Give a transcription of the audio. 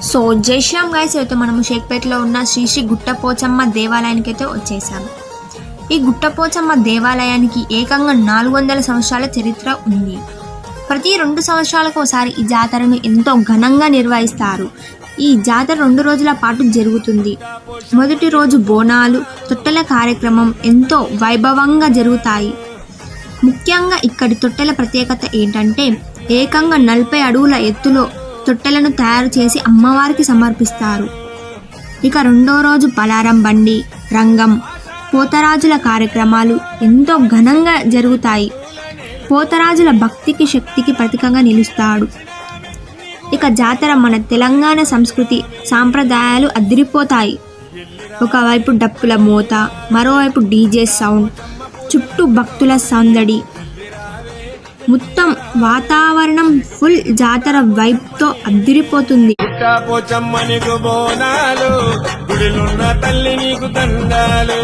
So జై Sriram guys, అయితే మనము షేక్పేటలో ఉన్న శ్రీ శ్రీ గుట్టపోచమ్మ దేవాలయానికి అయితే వచ్చేసాము. ఈ గుట్టపోచమ్మ దేవాలయానికి ఏకంగా 400 సంవత్సరాల చరిత్ర ఉంది. ప్రతి 2 సంవత్సరాలకు ఒకసారి ఈ జాతరను ఎంతో ఘనంగా నిర్వహిస్తారు. ఈ జాతర 2 రోజుల పాటు జరుగుతుంది. మొదటి రోజు బోనాలు, తొట్టెల కార్యక్రమం ఎంతో వైభవంగా జరుగుతాయి. ముఖ్యంగా ఇక్కడి తొట్టెల ప్రత్యేకత ఏంటంటే ఏకంగా 40 అడుగుల ఎత్తులో తొట్టెలను తయారు చేసి అమ్మవారికి సమర్పిస్తారు. ఇక రెండో రోజు పలారం బండి, రంగం, పోతరాజుల కార్యక్రమాలు ఎంతో ఘనంగా జరుగుతాయి. పోతరాజుల భక్తికి శక్తికి ప్రతీకగా నిలుస్తాడు. ఇక జాతర మన తెలంగాణ సంస్కృతి సాంప్రదాయాలు అదిరిపోతాయి. ఒకవైపు డప్పుల మోత, మరోవైపు డీజే సౌండ్, చుట్టూ భక్తుల సందడి, మొత్తం వాతావరణం ఫుల్ జాతర వైబ్తో అదిరిపోతుంది. గుట్టపోచమ్మ నీకు బోనాలు, గుడిలున్న తల్లి నీకు దండాలు.